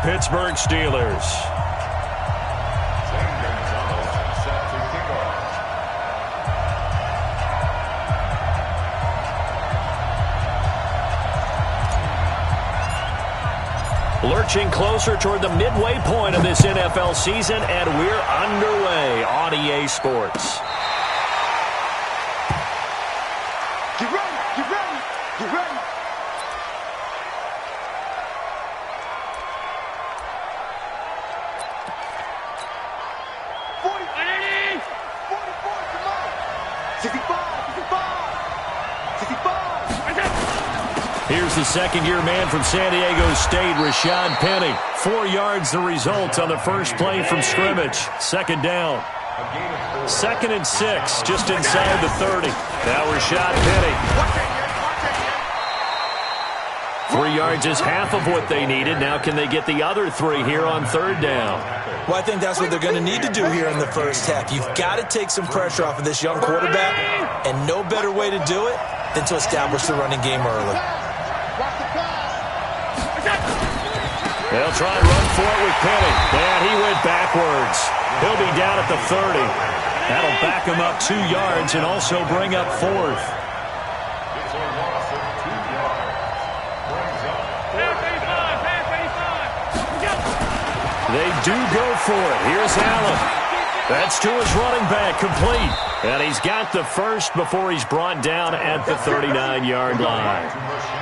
Pittsburgh Steelers. Lurching closer toward the midway point of this NFL season, and we're underway on EA Sports. Get ready, get ready, get ready. Underneath! 44, come on! 65, 65, 65. Here's the second-year man from San Diego State, Rashad Penny. 4 yards the result on the first play from scrimmage. Second down. 2nd and 6, just inside the 30. Now Rashad Penny. 3 yards is half of what they needed. Now can they get the other 3 here on third down? Well, I think that's what they're going to need to do here in the first half. You've got to take some pressure off of this young quarterback, and no better way to do it than to establish the running game early. They'll try and run for it with Penny. And he went backwards. He'll be down at the 30. That'll back him up 2 yards and also bring up 4th. They do go for it. Here's Allen. That's to his running back, complete. And he's got the first before he's brought down at the 39-yard line.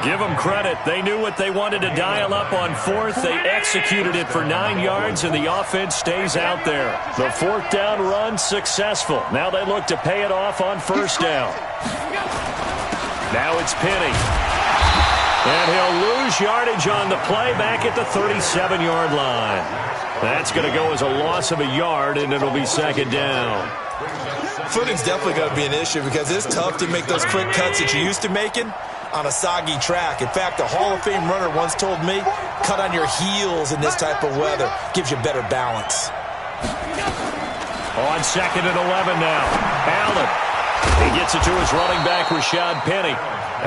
Give them credit. They knew what they wanted to dial up on 4th. They executed it for 9 yards, and the offense stays out there. The 4th down run successful. Now they look to pay it off on 1st down. Now it's Penny. And he'll lose yardage on the play back at the 37-yard line. That's going to go as a loss of a yard, and it'll be 2nd down. Footing's definitely going to be an issue because it's tough to make those quick cuts that you're used to making on a soggy track. In fact, a Hall of Fame runner once told me, cut on your heels in this type of weather. Gives you better balance. On 2nd and 11 now. Allen. He gets it to his running back, Rashad Penny.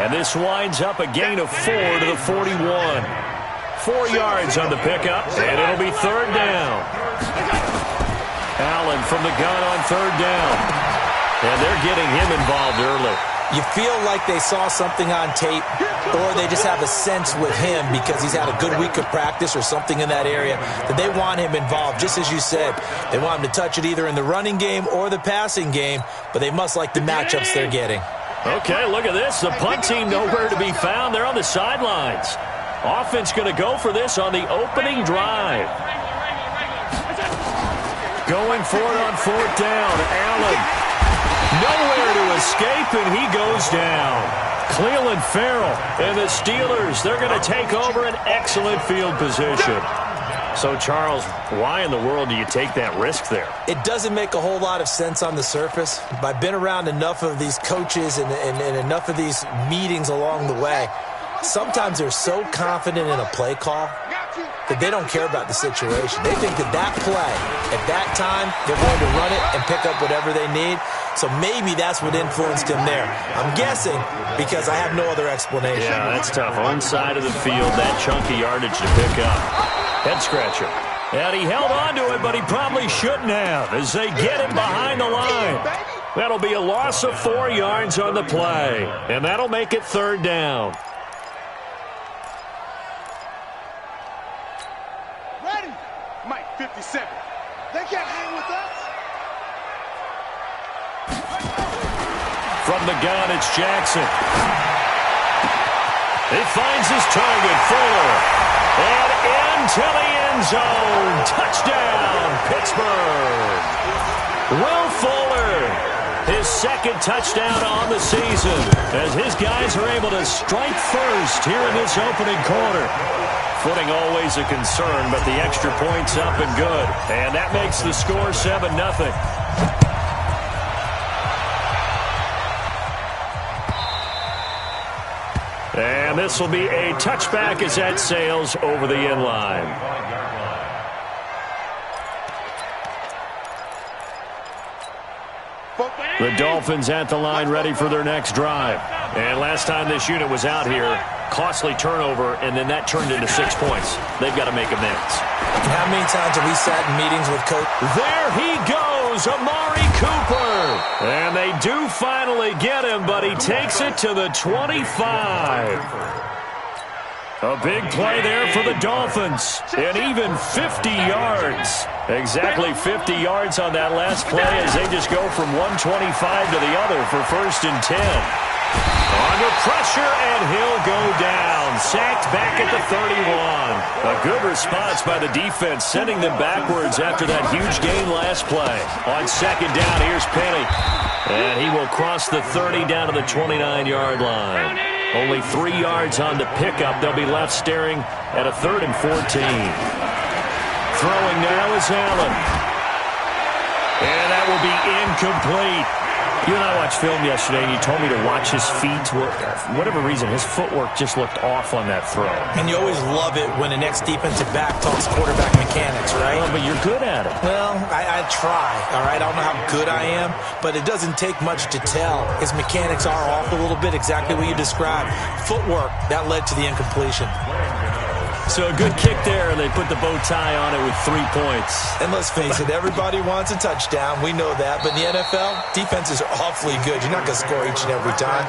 And this winds up a gain of 4 to the 41. 4 yards on the pickup, and it'll be 3rd down. Allen from the gun on 3rd down. And they're getting him involved early. You feel like they saw something on tape, or they just have a sense with him because he's had a good week of practice or something in that area that they want him involved. Just as you said, they want him to touch it either in the running game or the passing game, but they must like the matchups they're getting. Okay, look at this. The punt team nowhere to be found. They're on the sidelines. Offense going to go for this on the opening drive. Going for it on 4th down. Allen. Nowhere to escape, and he goes down. Clelin Ferrell and the Steelers, they're going to take over an excellent field position. So, Charles, why in the world do you take that risk there? It doesn't make a whole lot of sense on the surface. I've been around enough of these coaches and enough of these meetings along the way. Sometimes they're so confident in a play call that they don't care about the situation. They think that play, at that time, they're going to run it and pick up whatever they need. So maybe that's what influenced him there. I'm guessing because I have no other explanation. Yeah, that's tough. On side of the field, that chunky yardage to pick up. Head scratcher. And he held on to it, but he probably shouldn't have as they get him behind the line. That'll be a loss of 4 yards on the play, and that'll make it 3rd down. Ready? Mike, 57. They can't hang with us. From the gun, it's Jackson. He finds his target, Fuller. And into the end zone. Touchdown, Pittsburgh. Will Fuller, his 2nd touchdown on the season, as his guys are able to strike first here in this opening quarter. Footing always a concern, but the extra point's up and good. And that makes the score 7-0. And this will be a touchback as that sails over the end line. The Dolphins at the line ready for their next drive. And last time this unit was out here, costly turnover, and then that turned into 6 points. They've got to make amends. How many times have we sat in meetings with Coach? There he goes, Amari Cooper. And they do finally get him, but he takes it to the 25. A big play there for the Dolphins, and even 50 yards. Exactly 50 yards on that last play as they just go from 125 to the other for 1st and 10. Under pressure, and he'll go down. Sacked back at the 31. A good response by the defense, sending them backwards after that huge gain last play. On 2nd down, here's Penny. And he will cross the 30 down to the 29-yard line. Only 3 yards on the pickup. They'll be left staring at a 3rd and 14. Throwing now is Allen. And that will be incomplete. You and I watched film yesterday, and you told me to watch his feet. For whatever reason, his footwork just looked off on that throw. And you always love it when the next defensive back talks quarterback mechanics, right? Well, but you're good at it. Well, I try, all right? I don't know how good I am, but it doesn't take much to tell. His mechanics are off a little bit, exactly what you described. Footwork, that led to the incompletion. So a good kick there, and they put the bow tie on it with 3 points. And let's face it, everybody wants a touchdown. We know that. But in the NFL, defenses are awfully good. You're not going to score each and every time.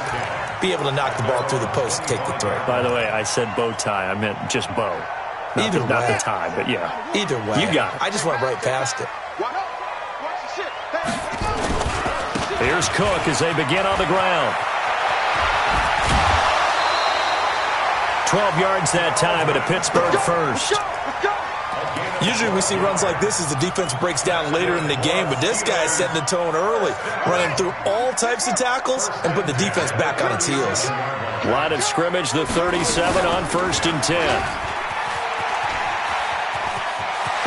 Be able to knock the ball through the post and take the throw. By the way, I said bow tie. I meant just bow. Not the tie, but yeah. Either way. You got it. I just went right past it. Here's Cook as they begin on the ground. 12 yards that time, and a Pittsburgh first. Usually we see runs like this as the defense breaks down later in the game, but this guy is setting the tone early, running through all types of tackles and put the defense back on its heels. Line of scrimmage, the 37 on 1st and 10.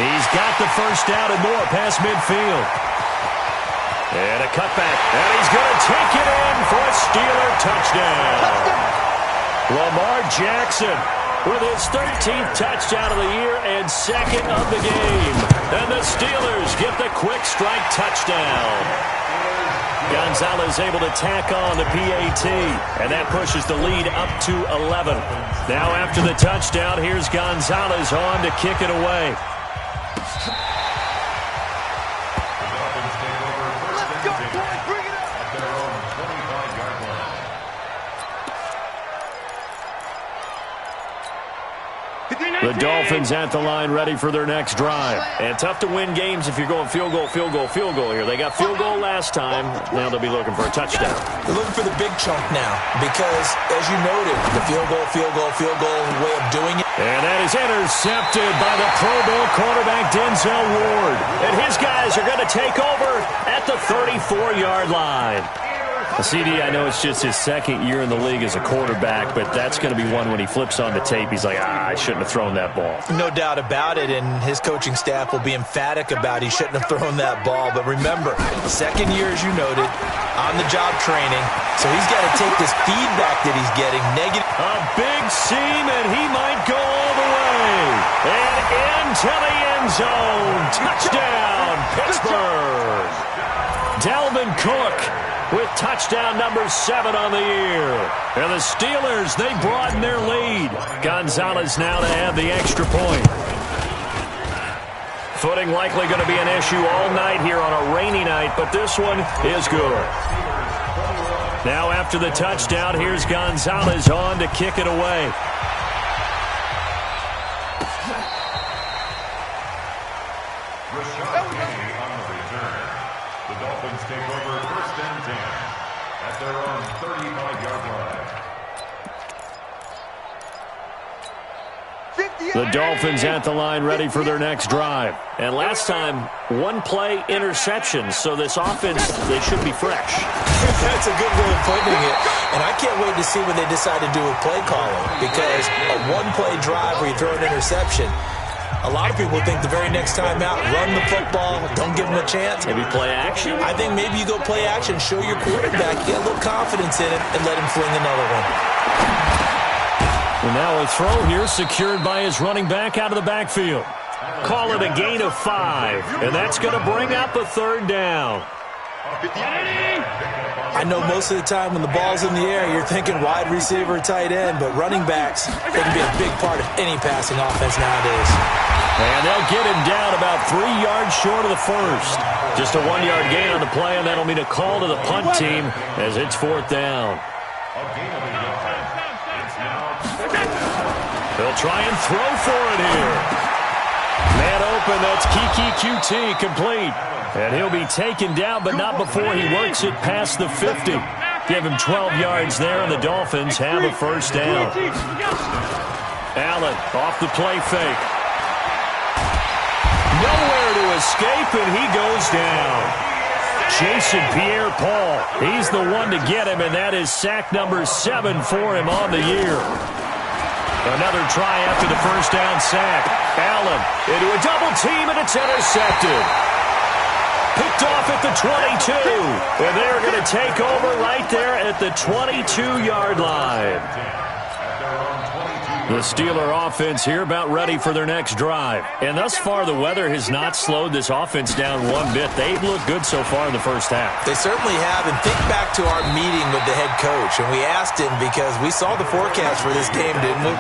He's got the first down and more past midfield. And a cutback, and he's going to take it in for a Steeler touchdown. Lamar Jackson with his 13th touchdown of the year and 2nd of the game. And the Steelers get the quick strike touchdown. Gonzalez able to tack on the PAT, and that pushes the lead up to 11. Now after the touchdown, here's Gonzalez on to kick it away. The Dolphins at the line ready for their next drive. And tough to win games if you're going field goal, field goal, field goal here. They got field goal last time. Now they'll be looking for a touchdown. They're looking for the big chunk now because, as you noted, the field goal way of doing it. And that is intercepted by the Pro Bowl quarterback Denzel Ward. And his guys are going to take over at the 34-yard line. CD, I know it's just his 2nd year in the league as a quarterback, but that's going to be one when he flips on the tape, he's like, I shouldn't have thrown that ball. No doubt about it, and his coaching staff will be emphatic about he shouldn't have thrown that ball. But remember, 2nd year, as you noted, on-the-job training, so he's got to take this feedback that he's getting negative. A big seam, and he might go all the way. And into the end zone. Touchdown, Pittsburgh. Dalvin Cook with touchdown number 7 on the year. And the Steelers, they broaden their lead. Gonzalez now to have the extra point. Footing likely going to be an issue all night here on a rainy night, but this one is good. Now after the touchdown, here's Gonzalez on to kick it away. The Dolphins take over 1st and 10 at their own 35-yard line. The Dolphins at the line ready for their next drive. And last time, 1-play interception, so this offense, they should be fresh. That's a good way of putting it. And I can't wait to see what they decide to do with play calling, because a 1-play drive where you throw an interception, a lot of people think the very next time out, run the football, don't give them a chance. Maybe play action? I think maybe you go play action, show your quarterback, get a little confidence in it, and let him fling another one. And now a throw here secured by his running back out of the backfield. Call it a gain of 5, and that's going to bring up a 3rd down. I know most of the time when the ball's in the air, you're thinking wide receiver, tight end, but running backs, they can be a big part of any passing offense nowadays. And they'll get him down about 3 yards short of the first. Just a 1-yard gain on the play, and that'll mean a call to the punt team as it's 4th down. They'll try and throw for it here. Man open, that's Kiki QT complete. And he'll be taken down, but not before he works it past the 50. Give him 12 yards there, and the Dolphins have a first down. Allen off the play fake. Nowhere to escape, and he goes down. Jason Pierre-Paul, he's the one to get him, and that is sack number 7 for him on the year. Another try after the first down sack. Allen into a double team, and it's intercepted. Picked off at the 22, and they're going to take over right there at the 22-yard line. The Steeler offense here about ready for their next drive. And thus far, the weather has not slowed this offense down one bit. They've looked good so far in the first half. They certainly have. And think back to our meeting with the head coach. And we asked him because we saw the forecast for this game, didn't we?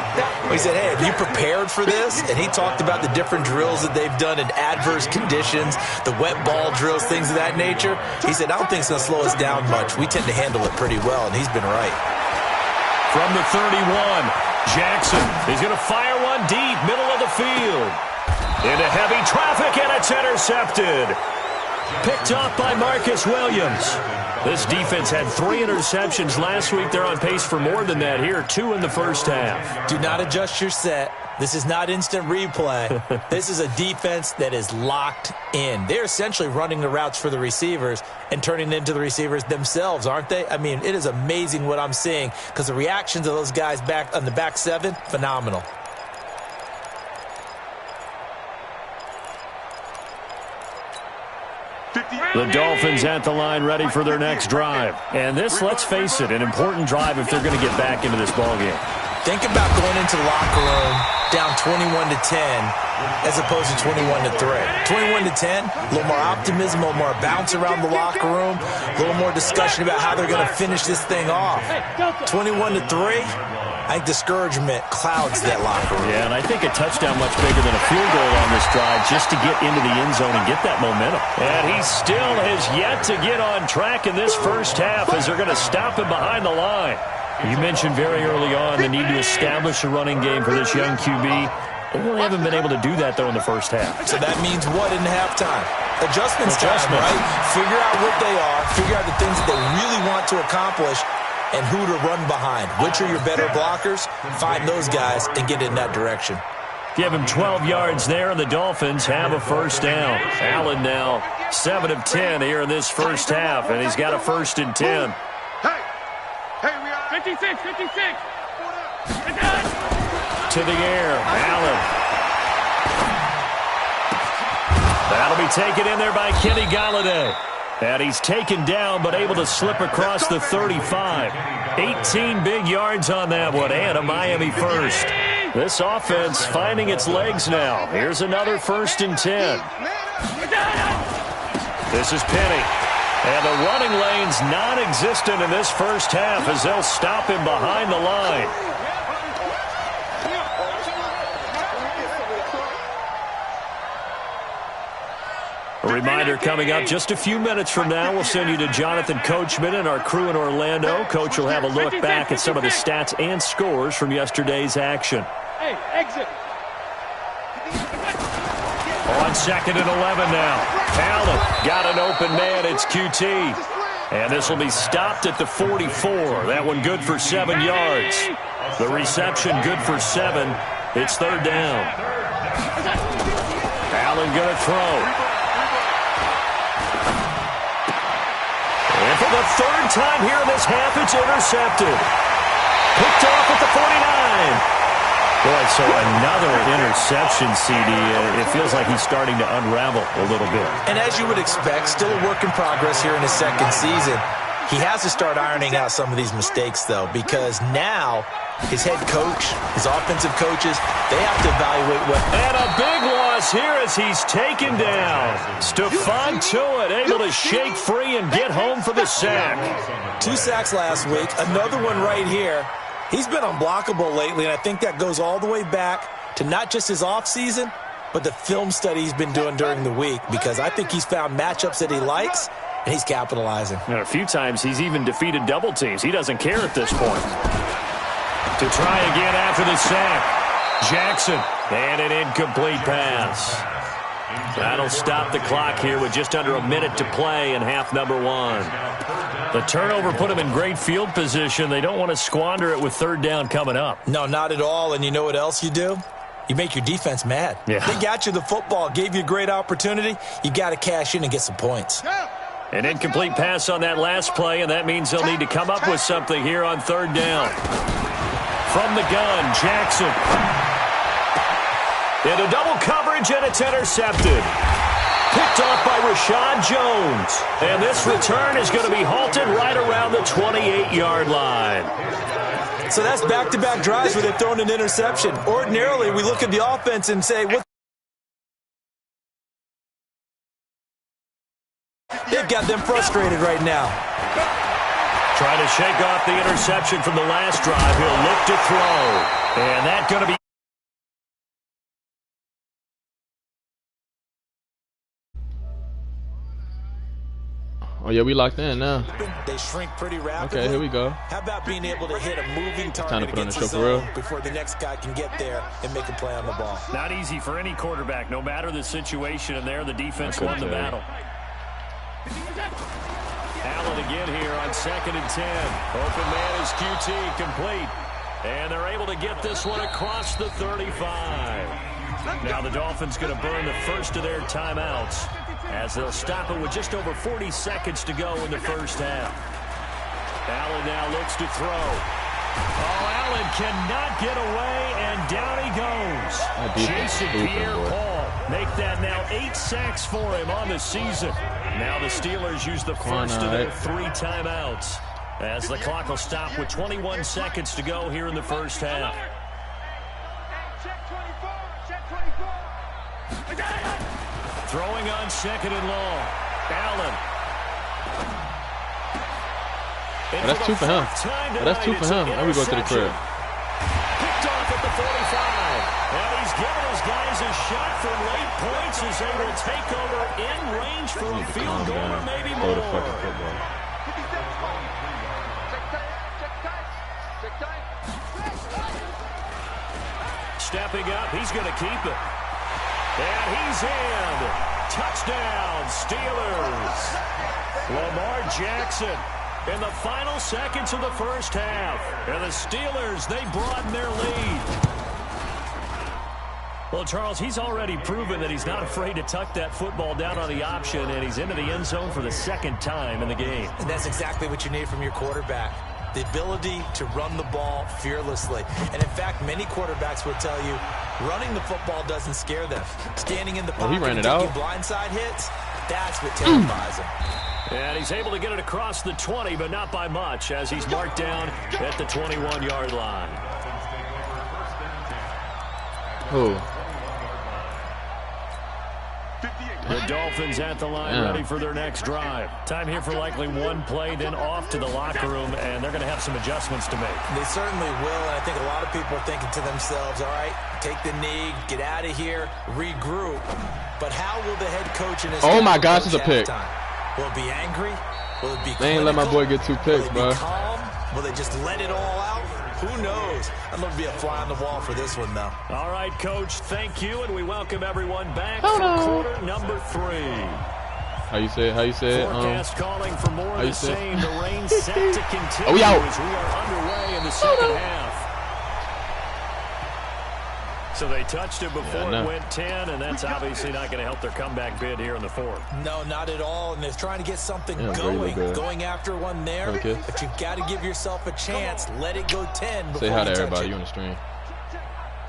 We said, hey, have you prepared for this? And he talked about the different drills that they've done in adverse conditions, the wet ball drills, things of that nature. He said, I don't think it's going to slow us down much. We tend to handle it pretty well, and he's been right. From the 31. Jackson is going to fire one deep, middle of the field. Into heavy traffic, and it's intercepted. Picked off by Marcus Williams. This defense had 3 interceptions last week. They're on pace for more than that here, 2 in the first half. Do not adjust your set. This is not instant replay. This is a defense that is locked in. They're essentially running the routes for the receivers and turning it into the receivers themselves, aren't they? I mean, it is amazing what I'm seeing because the reactions of those guys back on the back 7, phenomenal. The Dolphins at the line ready for their next drive. And this, let's face it, an important drive if they're going to get back into this ballgame. Think about going into the locker room down 21-10 as opposed to 21-3. 21-10, a little more optimism, a little more bounce around the locker room, a little more discussion about how they're going to finish this thing off. 21-3, I think discouragement clouds that locker room. Yeah, and I think a touchdown much bigger than a field goal on this drive just to get into the end zone and get that momentum. And he still has yet to get on track in this first half as they're going to stop him behind the line. You mentioned very early on the need to establish a running game for this young QB. They really haven't been able to do that, though, in the first half. So that means what in halftime? Adjustments time, right? Figure out what they are, figure out the things that they really want to accomplish, and who to run behind. Which are your better blockers? Find those guys and get in that direction. Give him 12 yards there, and the Dolphins have a first down. Allen now 7 of 10 here in this first half, and he's got a 1st and 10. Hey, we are 56. To the air, Allen. That'll be taken in there by Kenny Golladay. And he's taken down, but able to slip across the 35. 18 big yards on that one, and a Miami first. This offense finding its legs now. Here's another 1st and 10. This is Penny. And the running lane's non-existent in this first half as they'll stop him behind the line. A reminder coming up just a few minutes from now, we'll send you to Jonathan Coachman and our crew in Orlando. Coach will have a look back at some of the stats and scores from yesterday's action. Hey, exit. On 2nd and 11 now. Allen got an open man. It's QT. And this will be stopped at the 44. That one good for 7 yards. The reception good for 7. It's 3rd down. Allen going to throw. And for the 3rd time here in this half, it's intercepted. Picked off at the 49. Boy, so another interception, CD. It feels like he's starting to unravel a little bit. And as you would expect, still a work in progress here in his 2nd season. He has to start ironing out some of these mistakes, though, because now his head coach, his offensive coaches, they have to evaluate what. And a big loss loss here as he's taken down. Stephon Tuitt able to shake free and get home for the sack. 2 sacks last week, another one right here. He's been unblockable lately, and I think that goes all the way back to not just his offseason, but the film study he's been doing during the week, because I think he's found matchups that he likes, and he's capitalizing. And a few times he's even defeated double teams. He doesn't care at this point. To try again after the sack. Jackson, and an incomplete pass. That'll stop the clock here with just under a minute to play in half number 1. The turnover put him in great field position. They don't want to squander it with 3rd down coming up. No, not at all. And you know what else you do? You make your defense mad. Yeah. They got you the football, gave you a great opportunity. You got to cash in and get some points. An incomplete pass on that last play, and that means they'll need to come up with something here on 3rd down. From the gun, Jackson. Into double coverage, and it's intercepted. Picked off by Rashad Jones. And this return is going to be halted right around the 28-yard line. So that's back-to-back drives where they've thrown an interception. Ordinarily, we look at the offense and say, what? They've got them frustrated right now. Trying to shake off the interception from the last drive. He'll look to throw. And that's going to be... Oh, yeah, we locked in now. They shrink pretty rapidly. Okay, here we go. How about being able to hit a moving target Time to put on the against show the for real. zone before the next guy can get there and make a play on the ball? Not easy for any quarterback, no matter the situation, and there the defense won the battle. Allen again here on 2nd and 10. Open man is QT, complete. And they're able to get this one across the 35. Now the Dolphins going to burn the first of their timeouts as they'll stop it with just over 40 seconds to go in the first half. Allen now looks to throw. Oh, Allen cannot get away, and down he goes. Jason Pierre-Paul make that now 8 sacks for him on the season. Now the Steelers use the first of their 3 timeouts as the clock will stop with 21 seconds to go here in the first half. Throwing on 2nd and long. Allen. Oh, that's 2 for him. Oh, that's 2 for him. Now we go to the crib. Picked off at the 45. And he's given his guys a shot for late points as they will take over in range for a field goal or maybe more. Throw the fucking football. Stepping up, he's going to keep it. And he's in. Touchdown, Steelers. Lamar Jackson in the final seconds of the first half. And the Steelers, they broaden their lead. Well, Charles, he's already proven that he's not afraid to tuck that football down on the option, and he's into the end zone for the 2nd time in the game. And that's exactly what you need from your quarterback. The ability to run the ball fearlessly. And, in fact, many quarterbacks will tell you running the football doesn't scare them. Standing in the pocket and taking blindside hits, that's what terrifies him. And he's able to get it across the 20, but not by much, as he's marked down at the 21-yard line. Oh. The Dolphins at the line, ready for their next drive. Time here for likely 1 play, then off to the locker room, and they're going to have some adjustments to make. They certainly will, and I think a lot of people are thinking to themselves, all right, take the knee, get out of here, regroup. But how will the head coach and his oh my gosh, it's a pick. Will it be angry? Will it be They ain't let my boy get 2 picks, bro. Will they be calm? Will they just let it all out? Who knows? I'd love to be a fly on the wall for this one, though. All right, Coach, thank you, and we welcome everyone back for quarter number 3. How you say it? How you say it? Forecast calling for more of the same. The rain set to continue we out. as we are underway in the second half. So they touched it before it went 10, and that's obviously not going to help their comeback bid here in the 4th. No, not at all, and they're trying to get something going after one there. Okay. But you've got to give yourself a chance. Let it go 10 before say hi to everybody. You You on the stream.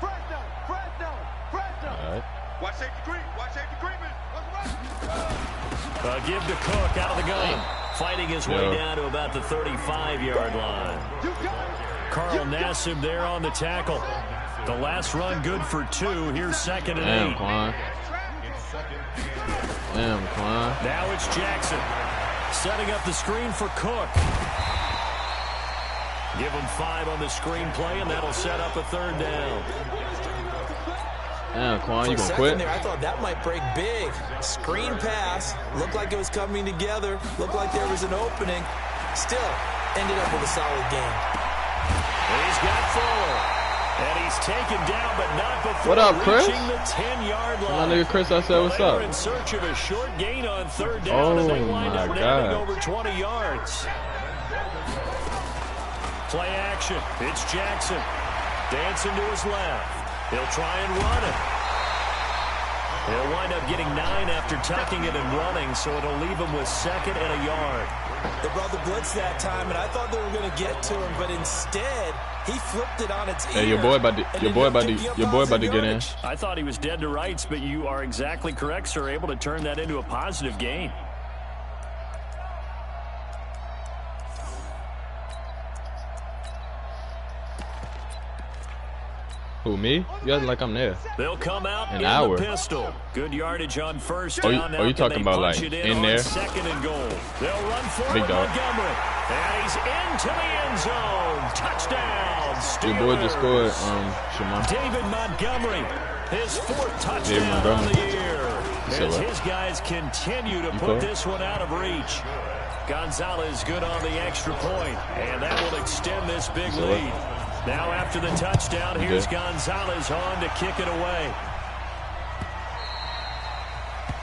All right. Watch safety creep. Watch safety creeping. Give to Cook out of the gun. Fighting his way down to about the 35-yard line. Carl Nassib there on the tackle. The last run good for 2. Here's 2nd and 8. Quan. Damn, Quan. Now it's Jackson setting up the screen for Cook. Give him 5 on the screenplay, and that'll set up a 3rd down. Damn, Quan, you For a gonna second quit? there, I thought that might break big. Screen pass. Looked like it was coming together. Looked like there was an opening. Still, ended up with a solid game. He's got Fuller. And he's taken down, but not before What up, Chris? reaching the 10-yard line. My nigga Chris, I said, what's They were up? in search of a short gain on 3rd down, and they wind up netting over 20 yards. Play action. It's Jackson. Dancing to his left. He'll try and run it. He'll wind up getting 9 after tucking it and running, so it'll leave him with 2nd and a yard. They brought the blitz that time, and I thought they were going to get to him, but instead, he flipped it on its ear. Hey, your boy about to get in. I thought he was dead to rights, but you are exactly correct, sir. Able to turn that into a positive gain. Who, me? You acting like I'm there. They'll come out An in hour. the pistol. Good yardage on 1st Oh, down. you talking about like in there? 2nd and goal. They'll run for Big it, dog. Montgomery. And he's into the end zone. Touchdown, Steelers. Your boy just scored, Shimon. David Montgomery, his 4th touchdown David on Montgomery. the year. said As what? his guys continue to You put cool? this one out of reach. Gonzalez good on the extra point, and that will extend this big said what? lead. Now after the touchdown, You here's did. Gonzalez on to kick it away.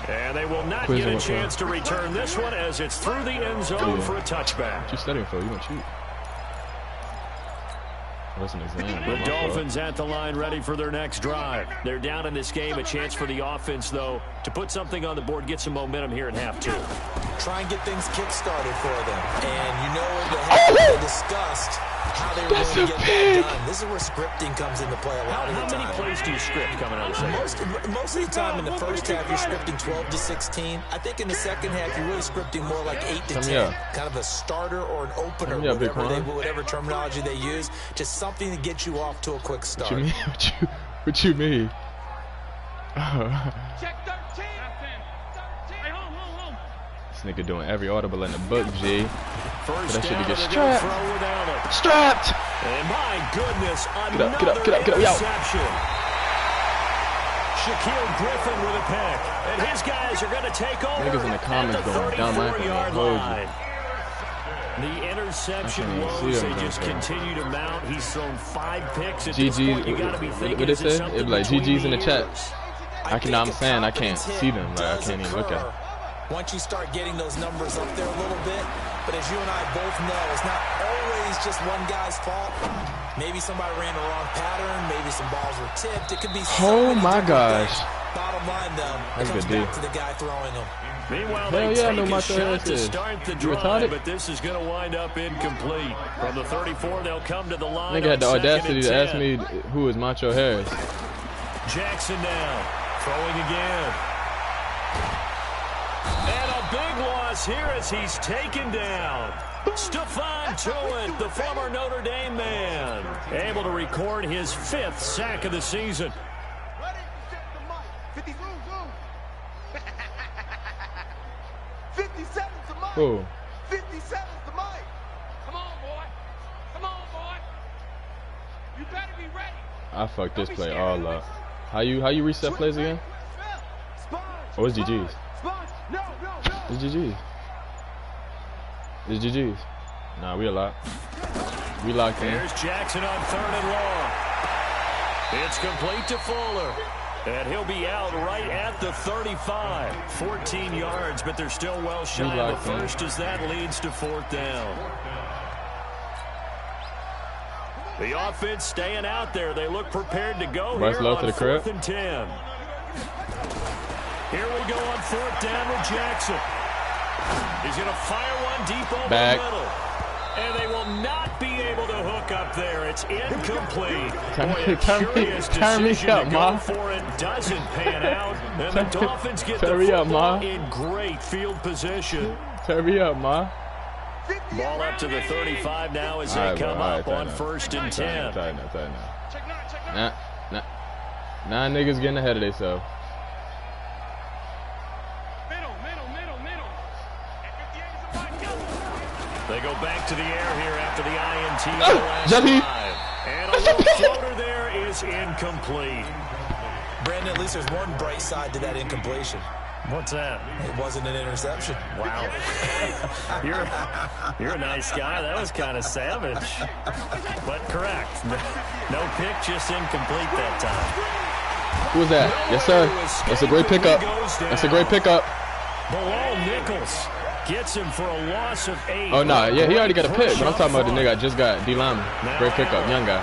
And they will not Quiz get him a what chance to return this one as it's through the end zone for a touchback. What you studying for? You gonna cheat? What's an exam? The Dolphins at the line ready for their next drive. They're down in this game. A chance for the offense, though, to put something on the board, get some momentum here in half 2. Try and get things kick-started for them. And you know they discussed how they were going to get that done. This is where scripting comes into play a lot of the How time. many plays do you script coming out of the second? Most of the time in the first half, you're scripting 12 to 16. I think in the second half, you're really scripting more like 8 to 10. Kind of a starter or an opener, whatever terminology they use. Just something to get you off to a quick start. What you mean? What you mean? Check 13. Hey, home. This nigga doing every audible in the book, G. First That shit down, to get they're gonna strapped. throw without it. Strapped! And my goodness, Get up, another yo. interception. Shaquille Griffin with a pick. And his guys are going to take over Niggas in the comments at the going dumb, I ain't gonna 34-yard hold you. line. The interception I can't even woes, see they him just back there. continue to mount. He's thrown 5 picks. At this GG's, point, you got to be thinking, what they is it say? something It'd be like between GG's in the the chat. ears? I'm saying I can't see them. Like, I can't even look at them. Once you start getting those numbers up there a little bit, but as you and I both know, it's not always just one guy's fault. Maybe somebody ran the wrong pattern. Maybe some balls were tipped. It could be so Oh many my different gosh. things. Bottom line, though, That's it comes good D. back to the guy throwing them. Meanwhile, Hell they yeah, I take know a Macho shot Harris to is. start the You drive, retarded? but this is going to wind up incomplete. From the 34, they'll come to the line. Nigga had the on 2nd audacity and to ask 10. me who is Macho Harris. Jackson now, throwing again. And a big loss here as he's taken down. Stephon Tuitt, the former Notre Dame man, able to record his 5th sack of the season. Ready? Set the mic. 50. 57's the mic. Who? 57's the mic. Come on, boy. Come on, boy. You better be ready. I fucked this play all up. How you reset plays again? Sponge. Oh, it's GG's. Sponge. No. It's GG's. It's GG's. Nah, we a lot. We locked in. Here's Jackson on 3rd and long. It's complete to Fuller. And he'll be out right at the 35. 14 yards, but they're still well shy of the locked in. first as that leads to 4th down. The offense staying out there. They look prepared to go Bryce here Love on to the crib. 4th and 10. Here we go on 4th down with Jackson. He's going to fire one deep over Back. the middle. And they will not be able to hook up there. It's incomplete. Boy, a curious decision to go for it doesn't pan out. And the Dolphins get the football in great field position. Turn me up, ma. Ball up to the 35 now as they come up on 1st and 10. Nah, niggas getting ahead of themselves. go back to the air here after the INT on the last drive. And a little floater there is incomplete. Brandon, at least there's one bright side to that incompletion. What's that? It wasn't an interception. Wow. You're a nice guy. That was kind of savage. But correct. No pick, just incomplete that time. Who was that? Yes, sir. That's a great pickup. That's a great pickup. Bilal Nichols gets him for a loss of 8. Oh, no. Yeah, he already got a pick. But I'm talking about the nigga I just got, D. Lyman. Great pickup. Young guy.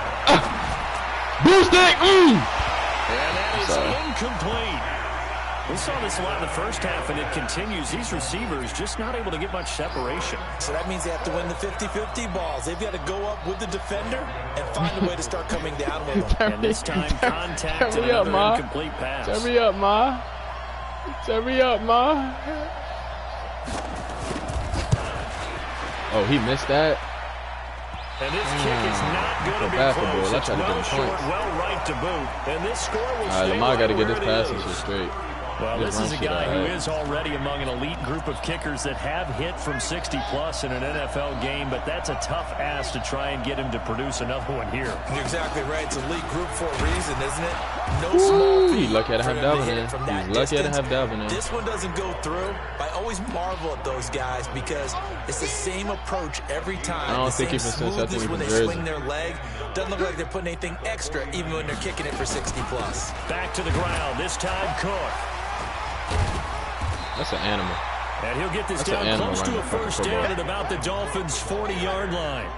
Boost it! And that is incomplete. We saw this a lot in the first half, and it continues. These receivers just not able to get much separation. So that means they have to win the 50-50 balls. They've got to go up with the defender and find a way to start coming down with them. And this time, contact and another incomplete pass. Turn me up, Ma. Turn me up, Ma. Oh, he missed that. And this kick is not going to be close. It's well short, well right to boot. And this score will stay Lamar got to get this where it pass and shit straight. Well, this is a guy who is already among an elite group of kickers that have hit from 60-plus in an NFL game, but that's a tough ask to try and get him to produce another one here. You're exactly right. It's elite group for a reason, isn't it? No small feat. He's lucky to have Dalvin in. He's lucky to have Dalvin in. This one doesn't go through. I always marvel at those guys because it's the same approach every time. I don't think even since I think when they swing their leg. Doesn't look like they're putting anything extra, even when they're kicking it for 60-plus. Back to the ground. This time, Cook. That's an animal. And he'll get this down close to a first down at about the Dolphins' 40-yard line.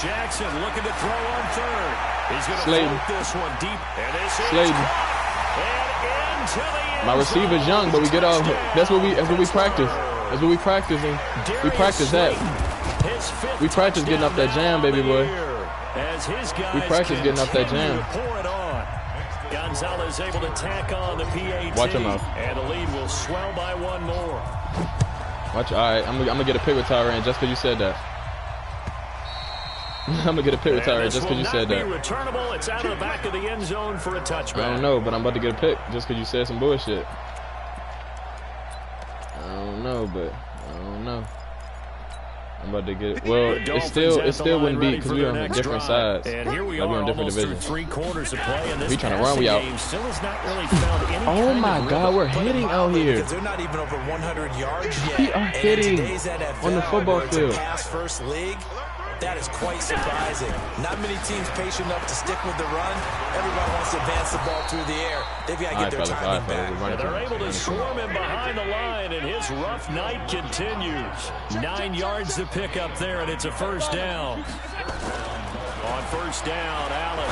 Jackson looking to throw on third. He's going to float this one deep. And this is caught. And into the end. My receiver's young, but we get off. That's what we practice. That's what we practicing. We practice that. We practice getting up that jam, baby boy. We practice getting up that jam. Gonzalez able to tack on the PAT. Watch him out. And the lead will swell by one more. Watch. All right, I'm gonna get a pick with Tyrann just because you said that. I'm gonna get a pick with Tyrann just because you said that. Returnable. It's out of the back of the end zone for a touchback. I don't know, but I'm about to get a pick just because you said some bullshit. I don't know, but I don't know. I'm about to get it. Well, it still wouldn't be because we're on different sides. And here we are, on different divisions. 3 quarters of play, and this we trying to run, we out. Still has not really found any oh my God, we're hitting out here. They're not even over 100 yards yet. We are hitting on the football field. Pass-first league. That is quite surprising. Not many teams patient enough to stick with the run. Everybody wants to advance the ball through the air. They've got to get their timing back. And they're able to swarm him behind the line, and his rough night continues. 9 yards to pick up there, and it's a first down. On first down, Allen.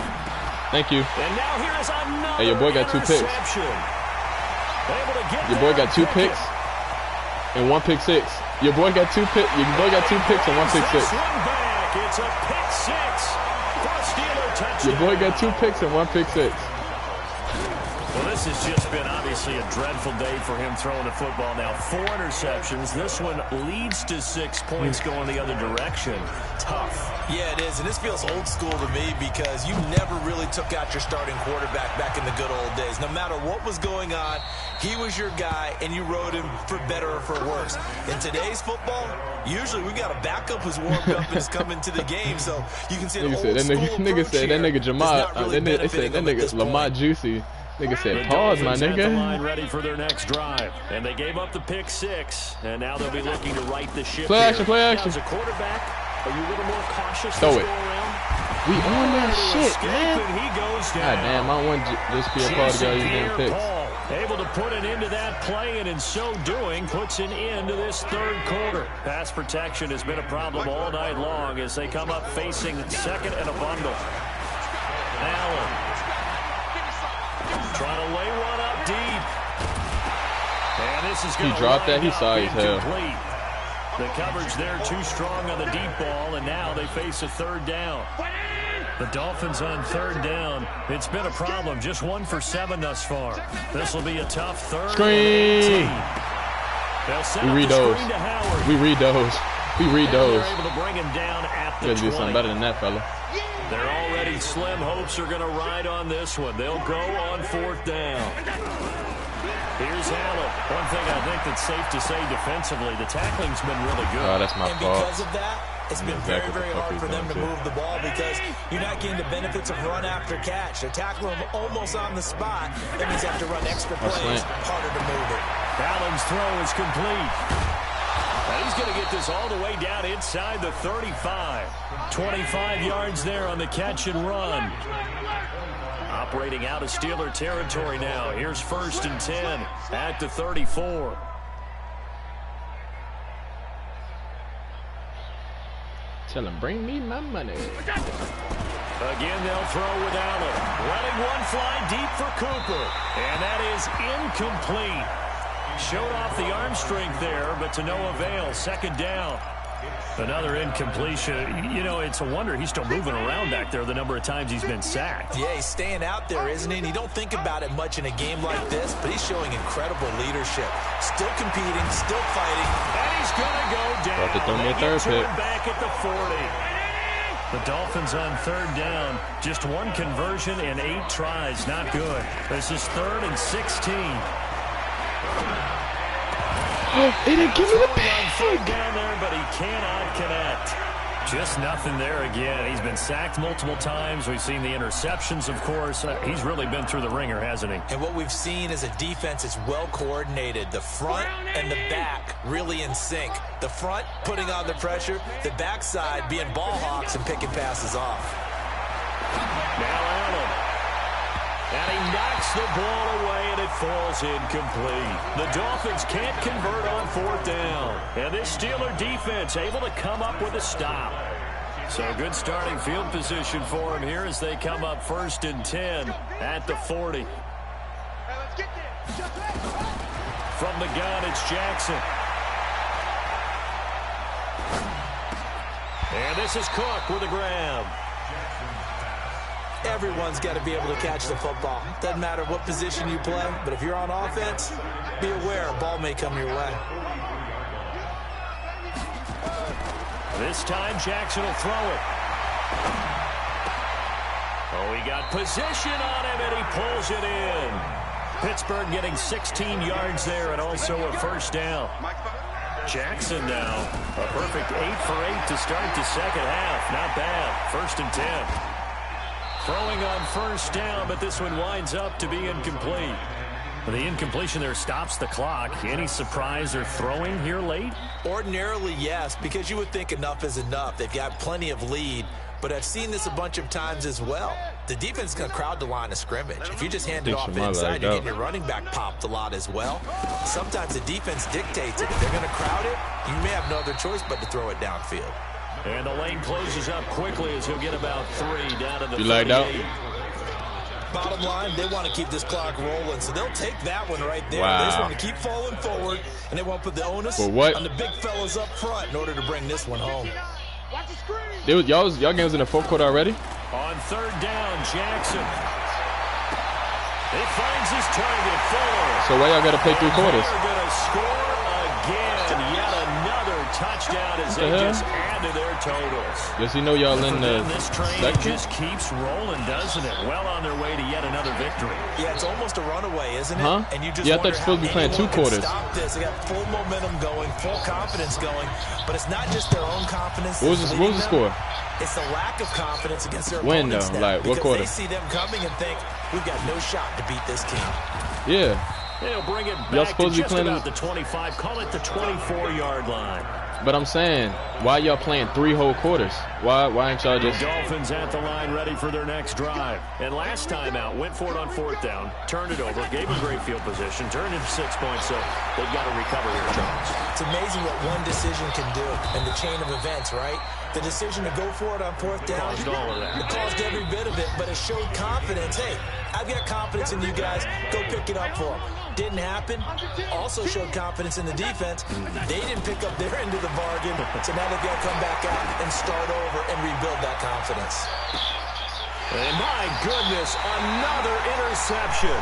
Thank you. And now here is another Hey, your boy got 2 picks. Your boy got 2 picks and 1 pick 6. Your boy got 2 picks. Your boy got 2 picks and 1 pick 6. It's a pick 6 for a Steeler touchdown. Your boy got 2 picks and 1 pick 6. Well, this has just been obviously a dreadful day for him throwing the football. Now 4 interceptions. This one leads to 6 points going the other direction. Tough. Yeah, it is, and this feels old school to me because you never really took out your starting quarterback back in the good old days. No matter what was going on, he was your guy, and you rode him for better or for worse. In today's football, usually we got a backup who's warmed up and is coming to the game, so you can see an old school approach said that nigga Jamal, they said that nigga Lamont Juicy. Nigga said, pause, my nigga. The line ready for their next drive. And they gave up the pick 6, and now they'll be looking to right the ship. Play action, play action. As a quarterback, are you a little more cautious Throw this it. go around? We on that shit, man. He goes down. God damn, I don't want this to be a part of y'all using picks. Able to put an end to that play, and in so doing, puts an end to this third quarter. Pass protection has been a problem all night long as they come up facing second and a bundle. Allen trying to lay one up deep. And this is going to dropped that. He sorry as hell. The coverage there too strong on the deep ball, and now they face a third down. The Dolphins on third down. It's been a problem. Just 1 for 7 thus far. This will be a tough third. Screen. We read those. We read those. We read those. Able to bring him down at the 20. You gotta do something better than that, fella. They're already slim hopes are going to ride on this one. They'll go on 4th down. Here's Allen. One thing I think that's safe to say defensively, the tackling's been really good. Oh, that's my fault. And because of that, it's been very, very hard for them to move the ball because you're not getting the benefits of run after catch. They're tackling them almost on the spot. That means you have to run extra plays, harder to move it. Allen's throw is complete. And he's going to get this all the way down inside the 35. 25 yards there on the catch and run. Operating out of Steeler territory now. Here's 1st and 10 at the 34. Tell him, bring me my money. Again, they'll throw with Allen. Letting one fly deep for Cooper. And that is incomplete. Showed off the arm strength there, but to no avail. 2nd down. Another incompletion. You know, it's a wonder he's still moving around back there the number of times he's been sacked. Yeah, he's staying out there, isn't he? And you don't think about it much in a game like this, but he's showing incredible leadership. Still competing, still fighting. And he's going to go down. About to throw me a third pick. Back at the 40. The Dolphins on 3rd down. Just one conversion and 8 tries. Not good. This is 3rd and 16. He didn't give me the pick down there, but he cannot connect. Just nothing there again. He's been sacked multiple times. We've seen the interceptions, of course. He's really been through the ringer, hasn't he? And what we've seen is a defense that's well coordinated. The front and the back really in sync. The front putting on the pressure, the backside being ball hawks and picking passes off. Now Allen. And he knocks the ball away, and it falls incomplete. The Dolphins can't convert on 4th down. And this Steeler defense able to come up with a stop. So good starting field position for him here as they come up 1st and 10 at the 40. From the gun, it's Jackson. And this is Cook with a grab. Everyone's got to be able to catch the football. Doesn't matter what position you play, but if you're on offense, be aware a ball may come your way. This time Jackson will throw it. Oh, he got position on him, and he pulls it in. Pittsburgh getting 16 yards there and also a 1st down. Jackson now, a perfect 8 for 8 to start the 2nd half. Not bad. 1st and 10. Throwing on 1st down, but this one winds up to be incomplete. The incompletion there stops the clock. Any surprise they're throwing here late? Ordinarily, yes, because you would think enough is enough. They've got plenty of lead, but I've seen this a bunch of times as well. The defense is going to crowd the line of scrimmage. If you just hand it off inside, you're getting your running back popped a lot as well. Sometimes the defense dictates it. If they're going to crowd it, you may have no other choice but to throw it downfield. And the lane closes up quickly as he'll get about 3 down to the 38. You laid out? Bottom line, they want to keep this clock rolling, so they'll take that one right there. Wow. They just want to keep falling forward, and they won't put the onus on the big fellas up front in order to bring this one home. Y'all games in the 4th quarter already? On 3rd down, Jackson. He finds his target, Fuller. So why y'all got to play 3 quarters? They're going to score again. Yet another touchdown as they just add to their totals. Yes, you know y'all in the this train just keeps rolling, doesn't it? Well on their way to yet another victory. Yeah, it's almost a runaway, isn't it? Huh? And you just I thought you're supposed to be playing 2 quarters. Stop this. They got full momentum going, full confidence going, but it's not just their own confidence. What was the score? It's the lack of confidence against their Win, opponents though. now, Like, what quarter? They see them coming and think, we've got no shot to beat this team. Yeah. They'll bring it Y'all back supposed to to be just playing about the 25. Call it the 24-yard line. But I'm saying, why y'all playing 3 whole quarters? Why ain't y'all just... The Dolphins at the line ready for their next drive. And last time out, went for it on 4th down, turned it over, gave them great field position, turned into 6 points, so they've got to recover here, Charles. It's amazing what one decision can do in the chain of events, right? The decision to go for it on 4th down. Caused all of that. It caused every bit of it, but it showed confidence. Hey, I've got confidence in you guys. Go pick it up for them. Didn't happen. Also showed confidence in the defense. They didn't pick up their end of the bargain, so now they've got to come back out and start over and rebuild that confidence. And my goodness, another interception.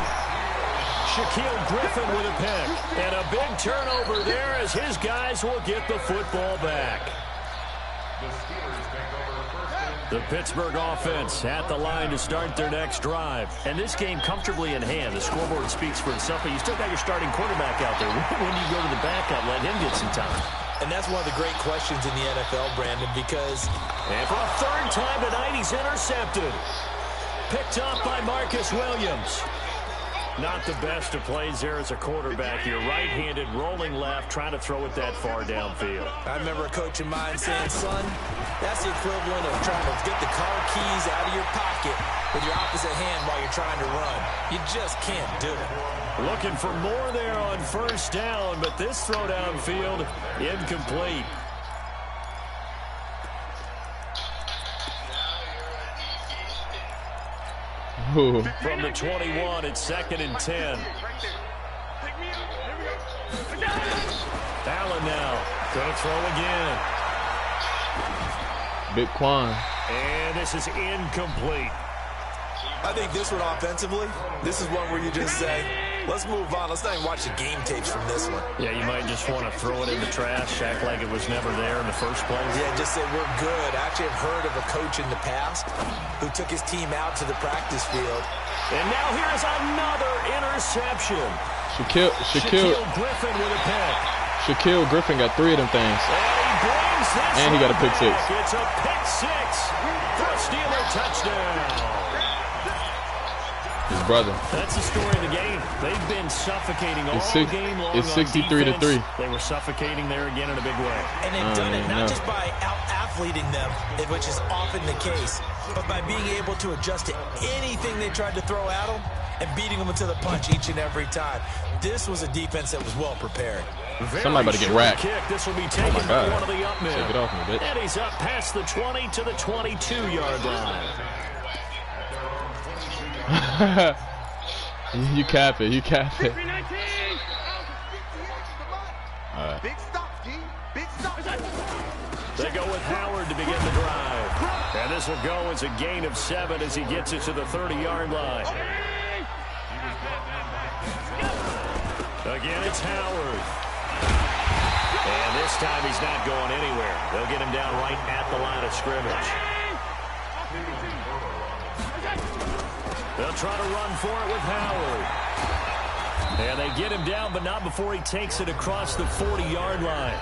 Shaquille Griffin with a pick. And a big turnover there as his guys will get the football back. The Steelers take over 1st and The Pittsburgh offense at the line to start their next drive. And this game comfortably in hand. The scoreboard speaks for itself, but you still got your starting quarterback out there. When you go to the backup, let him get some time. And that's one of the great questions in the NFL, Brandon, because... And for a third time tonight, he's intercepted. Picked up by Marcus Williams. Not the best of plays there as a quarterback. You're right-handed, rolling left, trying to throw it that far downfield. I remember a coach of mine saying, son, that's the equivalent of trying to get the car keys out of your pocket with your opposite hand while you're trying to run. You just can't do it. Looking for more there on first down, but this throw downfield incomplete. Ooh. From the 21, it's 2nd and 10. Allen now going to throw again. Big Quan. And this is incomplete. I think this one offensively, this is one where you just say, let's move on. Let's not even watch the game tapes from this one. Yeah, you might just want to throw it in the trash, act like it was never there in the first place. Yeah, just say we're good. I actually have heard of a coach in the past who took his team out to the practice field. And now here's another interception. Shaquille Griffin with a pick. Shaquille Griffin got 3 of them things. And he brings this And he got a pick six. It's a pick six for a Steeler touchdown. His brother. That's the story of the game. They've been suffocating all game long. It's 63-3. They were suffocating there again in a big way. And they've done it not just by out-athleting them, which is often the case, but by being able to adjust to anything they tried to throw at them and beating them to the punch each and every time. This was a defense that was well prepared. Somebody better get racked. Kick. This will be taken by one of the up men. Take it off me, bitch. And he's up past the 20 to the 22-yard line. You cap it. You cap it. All right. Big stop, G. Big stop. They go with Howard to begin the drive. And this will go as a gain of 7 as he gets it to the 30-yard line. Again, it's Howard. And this time he's not going anywhere. They'll get him down right at the line of scrimmage. They'll try to run for it with Howard. And they get him down, but not before he takes it across the 40-yard line.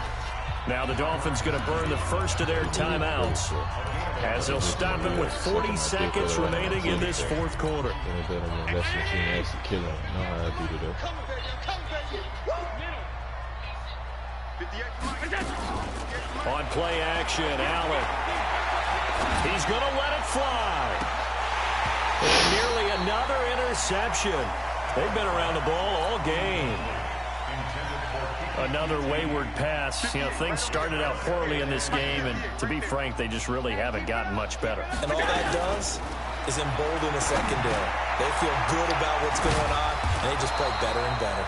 Now the Dolphins going to burn the first of their timeouts as they'll stop him with 40 seconds remaining in this fourth quarter. On play action, Allen. He's going to let it fly. And nearly another interception. They've been around the ball all game. Another wayward pass. You know, things started out poorly in this game, and to be frank, they just really haven't gotten much better. And all that does is embolden the secondary. They feel good about what's going on, and they just play better and better.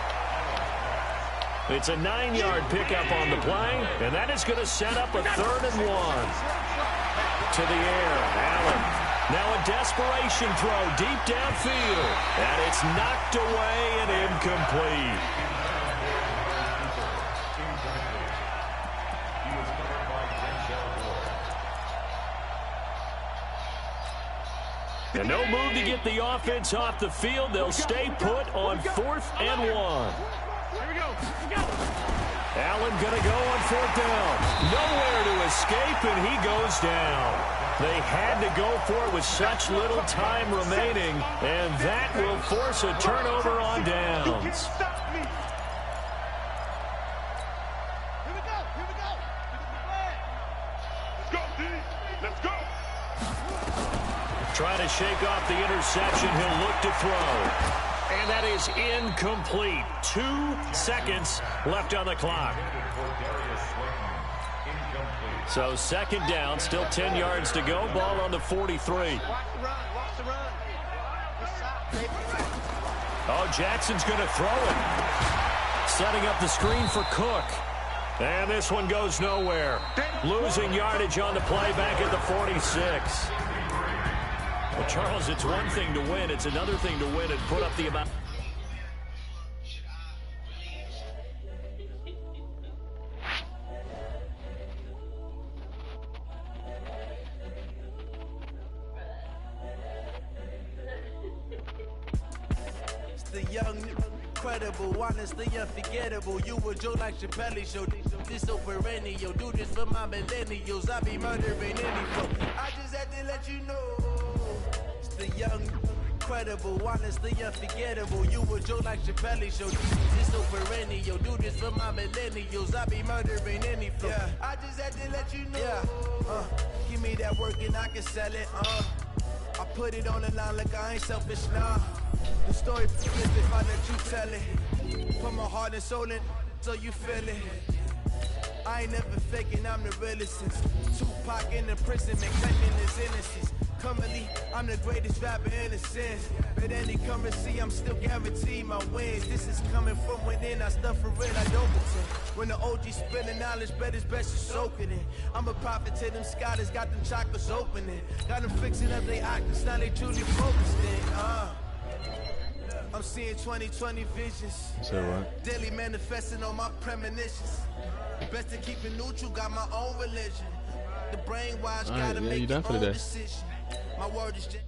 It's a 9-yard pickup on the play, and that is going to set up a 3rd and 1. To the air, Allen. Now a desperation throw deep downfield, and it's knocked away and incomplete. And no move to get the offense off the field. They'll stay put on 4th and 1. Here we go. Allen going to go on 4th down. Nowhere to escape, and he goes down. They had to go for it with such little time remaining, and that will force a turnover on downs. Stop me. Here we go. Let's go, D. Let's go. Trying to shake off the interception. He'll look to throw. And that is incomplete. 2 seconds left on the clock. So 2nd down, still 10 yards to go. Ball on the 43. Watch the run. Oh, Jackson's going to throw it. Setting up the screen for Cook. And this one goes nowhere. Losing yardage on the play back at the 46. Well, Charles, it's one thing to win. It's another thing to win and put up the amount. the young, incredible, honestly unforgettable. You a joke like Chappelle Show. This so perennial. Do this for my millennials. I be murdering any flow. I just had to let you know. It's the young, incredible, honestly unforgettable. You a joke like Chappelle Show. This so perennial. Do this for my millennials. I be murdering any flow. Yeah. I just had to let you know. Yeah. Give me that work and I can sell it. I put it on the line like I ain't selfish, nah. The story flip if I let you tell it. Put my heart and soul in so you feel it. I ain't never faking, I'm the realest since Tupac in the prison and claiming his innocence. Currently, I'm the greatest rapper in a sense. But any currency, I'm still guaranteed my wins. This is coming from within, I stuff for real, I don't pretend. When the OG spilling knowledge, bet it's best to soak it in. I'm a prophet to them scholars, got them chakras opening. Got them fixing up their octaves, now they truly focused in. I'm seeing 2020 visions. Daily manifesting on my premonitions. Best to keep it neutral, got my own religion. The brainwash gotta make your own decision. My word is just